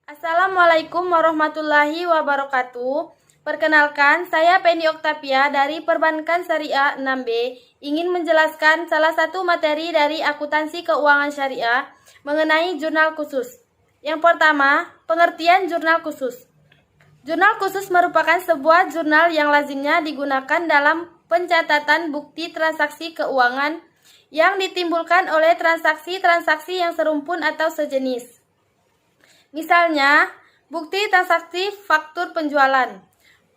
Assalamualaikum warahmatullahi wabarakatuh. Perkenalkan, saya Penny Oktavia dari Perbankan Syariah 6B ingin menjelaskan salah satu materi dari akuntansi keuangan syariah mengenai jurnal khusus. Yang pertama, pengertian jurnal khusus. Jurnal khusus merupakan sebuah jurnal yang lazimnya digunakan dalam pencatatan bukti transaksi keuangan yang ditimbulkan oleh transaksi-transaksi yang serumpun atau sejenis. Misalnya, bukti transaksi faktur penjualan.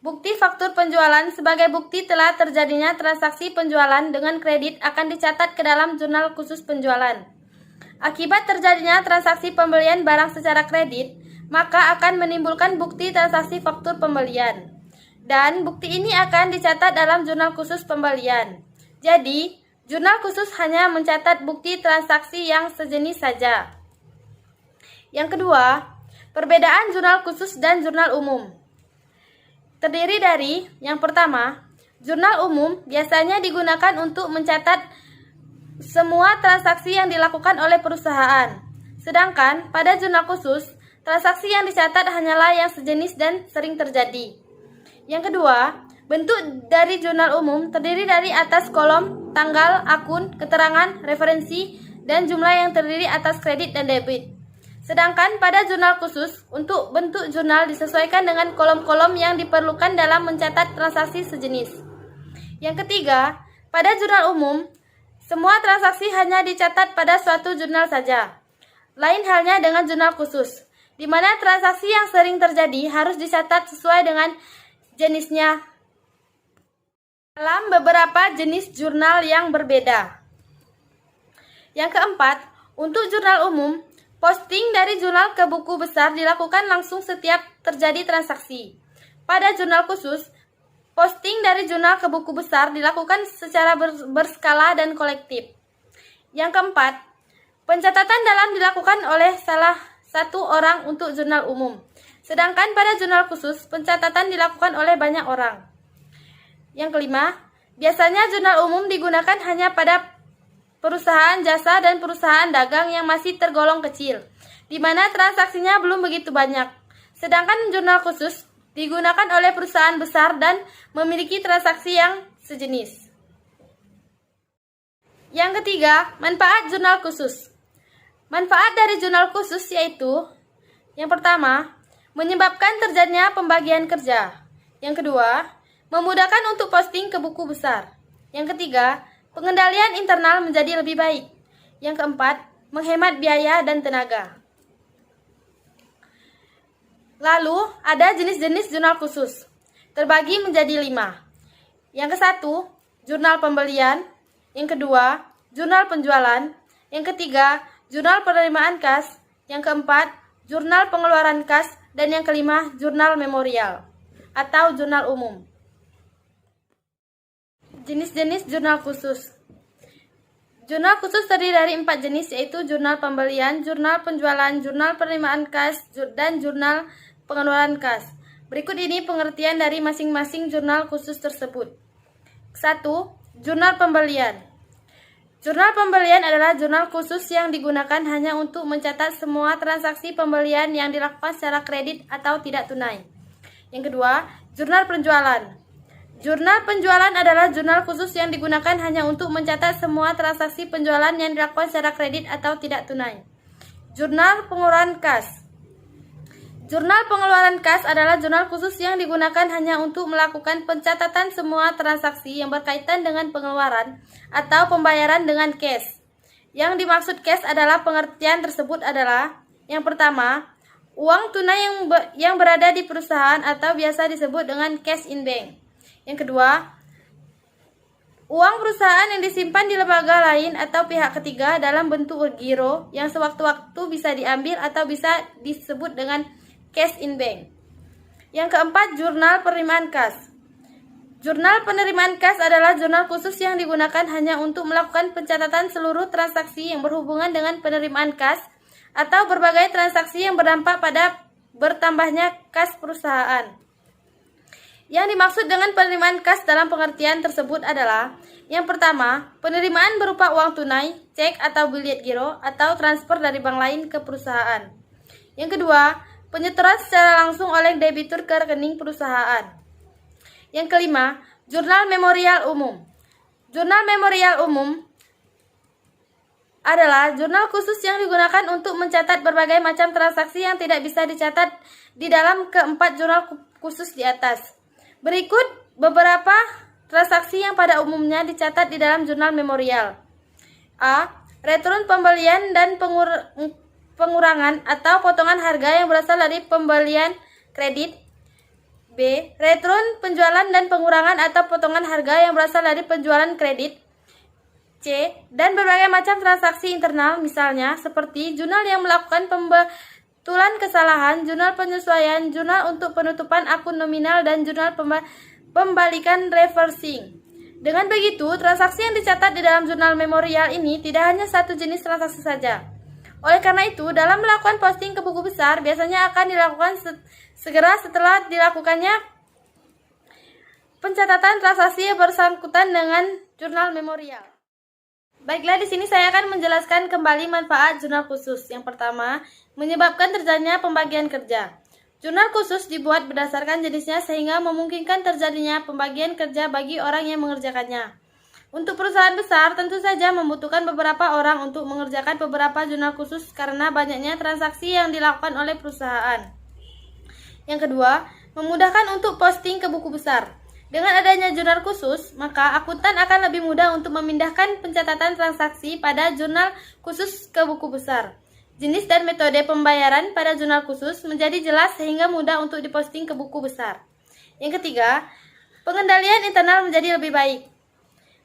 Bukti faktur penjualan sebagai bukti telah terjadinya transaksi penjualan dengan kredit akan dicatat ke dalam jurnal khusus penjualan. Akibat terjadinya transaksi pembelian barang secara kredit, maka akan menimbulkan bukti transaksi faktur pembelian. Dan bukti ini akan dicatat dalam jurnal khusus pembelian. Jadi, jurnal khusus hanya mencatat bukti transaksi yang sejenis saja. Yang kedua, perbedaan jurnal khusus dan jurnal umum. Terdiri dari, yang pertama, jurnal umum biasanya digunakan untuk mencatat semua transaksi yang dilakukan oleh perusahaan. Sedangkan pada jurnal khusus, transaksi yang dicatat hanyalah yang sejenis dan sering terjadi. Yang kedua, bentuk dari jurnal umum terdiri dari atas kolom, tanggal, akun, keterangan, referensi, dan jumlah yang terdiri atas kredit dan debit. Sedangkan pada jurnal khusus, untuk bentuk jurnal disesuaikan dengan kolom-kolom yang diperlukan dalam mencatat transaksi sejenis. Yang ketiga, pada jurnal umum, semua transaksi hanya dicatat pada suatu jurnal saja. Lain halnya dengan jurnal khusus, di mana transaksi yang sering terjadi harus dicatat sesuai dengan jenisnya dalam beberapa jenis jurnal yang berbeda. Yang keempat, untuk jurnal umum, posting dari jurnal ke buku besar dilakukan langsung setiap terjadi transaksi. Pada jurnal khusus, posting dari jurnal ke buku besar dilakukan secara berskala dan kolektif. Yang keempat, pencatatan dalam dilakukan oleh salah satu orang untuk jurnal umum. Sedangkan pada jurnal khusus, pencatatan dilakukan oleh banyak orang. Yang kelima, biasanya jurnal umum digunakan hanya pada perusahaan jasa dan perusahaan dagang yang masih tergolong kecil, di mana transaksinya belum begitu banyak. Sedangkan jurnal khusus digunakan oleh perusahaan besar dan memiliki transaksi yang sejenis. Yang ketiga, manfaat jurnal khusus. Manfaat dari jurnal khusus yaitu, yang pertama, menyebabkan terjadinya pembagian kerja. Yang kedua, memudahkan untuk posting ke buku besar. Yang ketiga, pengendalian internal menjadi lebih baik. Yang keempat, menghemat biaya dan tenaga. Lalu, ada jenis-jenis jurnal khusus. Terbagi menjadi 5. Yang ke-1, jurnal pembelian. Yang kedua, jurnal penjualan. Yang ketiga, jurnal penerimaan kas. Yang keempat, jurnal pengeluaran kas. Dan yang kelima, jurnal memorial atau jurnal umum. Jenis-jenis jurnal khusus. Jurnal khusus terdiri dari 4 jenis, yaitu jurnal pembelian, jurnal penjualan, jurnal penerimaan kas, dan jurnal pengeluaran kas. Berikut ini pengertian dari masing-masing jurnal khusus tersebut. 1. Jurnal pembelian. Jurnal pembelian adalah jurnal khusus yang digunakan hanya untuk mencatat semua transaksi pembelian yang dilakukan secara kredit atau tidak tunai. Yang kedua, jurnal penjualan. Jurnal penjualan adalah jurnal khusus yang digunakan hanya untuk mencatat semua transaksi penjualan yang dilakukan secara kredit atau tidak tunai. Jurnal pengeluaran kas. Jurnal pengeluaran kas adalah jurnal khusus yang digunakan hanya untuk melakukan pencatatan semua transaksi yang berkaitan dengan pengeluaran atau pembayaran dengan cash. Yang dimaksud cash adalah pengertian tersebut adalah, yang pertama, uang tunai yang berada di perusahaan atau biasa disebut dengan cash in bank. Yang kedua, uang perusahaan yang disimpan di lembaga lain atau pihak ketiga dalam bentuk giro yang sewaktu-waktu bisa diambil atau bisa disebut dengan cash in bank. Yang keempat, jurnal penerimaan kas. Jurnal penerimaan kas adalah jurnal khusus yang digunakan hanya untuk melakukan pencatatan seluruh transaksi yang berhubungan dengan penerimaan kas atau berbagai transaksi yang berdampak pada bertambahnya kas perusahaan. Yang dimaksud dengan penerimaan kas dalam pengertian tersebut adalah, yang pertama, penerimaan berupa uang tunai, cek atau biliet giro, atau transfer dari bank lain ke perusahaan. Yang kedua, Penyetoran secara langsung oleh debitur ke rekening perusahaan. Yang kelima, jurnal memorial umum. Jurnal memorial umum adalah jurnal khusus yang digunakan untuk mencatat berbagai macam transaksi yang tidak bisa dicatat di dalam keempat jurnal khusus di atas. Berikut beberapa transaksi yang pada umumnya dicatat di dalam jurnal memorial. A. Return pembelian dan pengurangan atau potongan harga yang berasal dari pembelian kredit. B. Return penjualan dan pengurangan atau potongan harga yang berasal dari penjualan kredit. C. Dan berbagai macam transaksi internal, misalnya seperti jurnal yang melakukan pembetulan kesalahan, jurnal penyesuaian, jurnal untuk penutupan akun nominal, dan jurnal pembalikan reversing. Dengan begitu, transaksi yang dicatat di dalam jurnal memorial ini tidak hanya satu jenis transaksi saja. Oleh karena itu, dalam melakukan posting ke buku besar, biasanya akan dilakukan segera setelah dilakukannya pencatatan transaksi yang bersangkutan dengan jurnal memorial. Baiklah, di sini saya akan menjelaskan kembali manfaat jurnal khusus. Yang pertama, menyebabkan terjadinya pembagian kerja. Jurnal khusus dibuat berdasarkan jenisnya sehingga memungkinkan terjadinya pembagian kerja bagi orang yang mengerjakannya. Untuk perusahaan besar, tentu saja membutuhkan beberapa orang untuk mengerjakan beberapa jurnal khusus karena banyaknya transaksi yang dilakukan oleh perusahaan. Yang kedua, memudahkan untuk posting ke buku besar. Dengan adanya jurnal khusus, maka akuntan akan lebih mudah untuk memindahkan pencatatan transaksi pada jurnal khusus ke buku besar. Jenis dan metode pembayaran pada jurnal khusus menjadi jelas sehingga mudah untuk diposting ke buku besar. Yang ketiga, pengendalian internal menjadi lebih baik.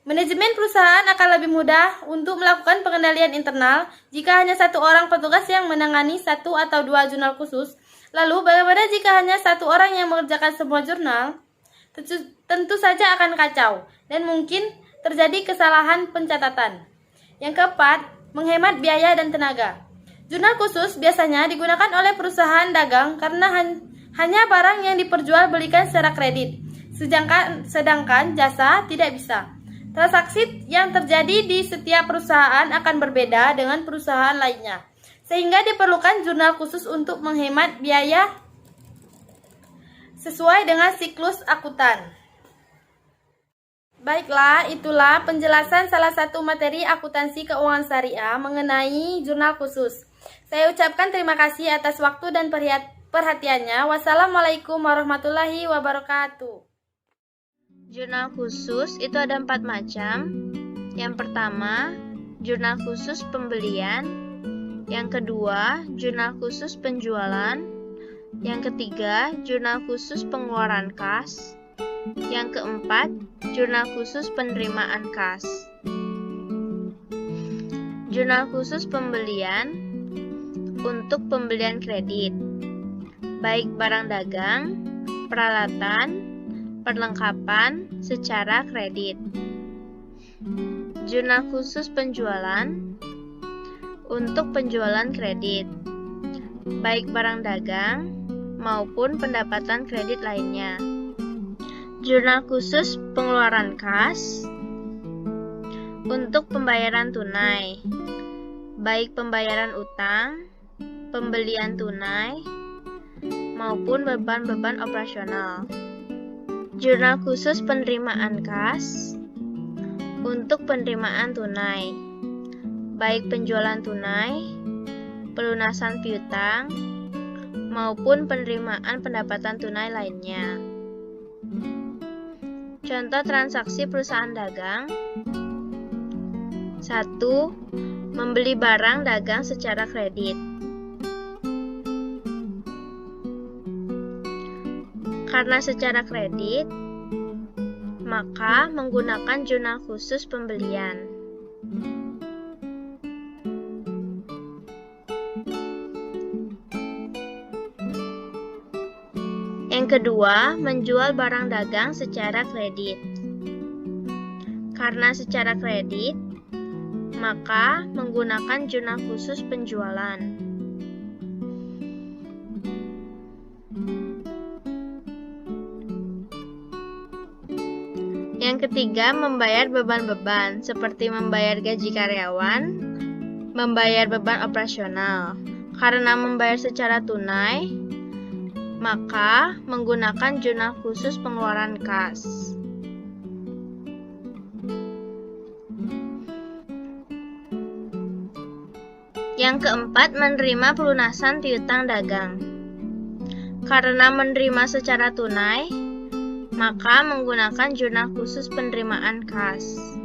Manajemen perusahaan akan lebih mudah untuk melakukan pengendalian internal jika hanya satu orang petugas yang menangani satu atau dua jurnal khusus. Lalu, bagaimana jika hanya satu orang yang mengerjakan semua jurnal? Tentu saja akan kacau dan mungkin terjadi kesalahan pencatatan. Yang keempat, menghemat biaya dan tenaga. Jurnal khusus biasanya digunakan oleh perusahaan dagang karena hanya barang yang diperjualbelikan secara kredit, sedangkan jasa tidak bisa. Transaksi yang terjadi di setiap perusahaan akan berbeda dengan perusahaan lainnya, sehingga diperlukan jurnal khusus untuk menghemat biaya sesuai dengan siklus akuntan. Baiklah, itulah penjelasan salah satu materi akuntansi keuangan syariah mengenai jurnal khusus. Saya ucapkan terima kasih atas waktu dan perhatiannya. Wassalamualaikum warahmatullahi wabarakatuh. Jurnal khusus itu ada 4 macam. Yang pertama, jurnal khusus pembelian. Yang kedua, jurnal khusus penjualan. Yang ketiga, jurnal khusus pengeluaran kas. Yang keempat, jurnal khusus penerimaan kas. Jurnal khusus pembelian untuk pembelian kredit, baik barang dagang, peralatan, perlengkapan secara kredit. Jurnal khusus penjualan untuk penjualan kredit, baik barang dagang maupun pendapatan kredit lainnya. Jurnal khusus pengeluaran kas untuk pembayaran tunai, baik pembayaran utang, pembelian tunai, maupun beban-beban operasional. Jurnal khusus penerimaan kas untuk penerimaan tunai, baik penjualan tunai, pelunasan piutang, maupun penerimaan pendapatan tunai lainnya. Contoh transaksi perusahaan dagang. 1. Membeli barang dagang secara kredit. Karena secara kredit, maka menggunakan jurnal khusus pembelian. Yang kedua, menjual barang dagang secara kredit. Karena secara kredit, maka menggunakan jurnal khusus penjualan. Yang ketiga, membayar beban-beban seperti membayar gaji karyawan, membayar beban operasional. Karena membayar secara tunai, maka menggunakan jurnal khusus pengeluaran kas. Yang keempat, menerima pelunasan piutang dagang. Karena menerima secara tunai, maka menggunakan jurnal khusus penerimaan kas.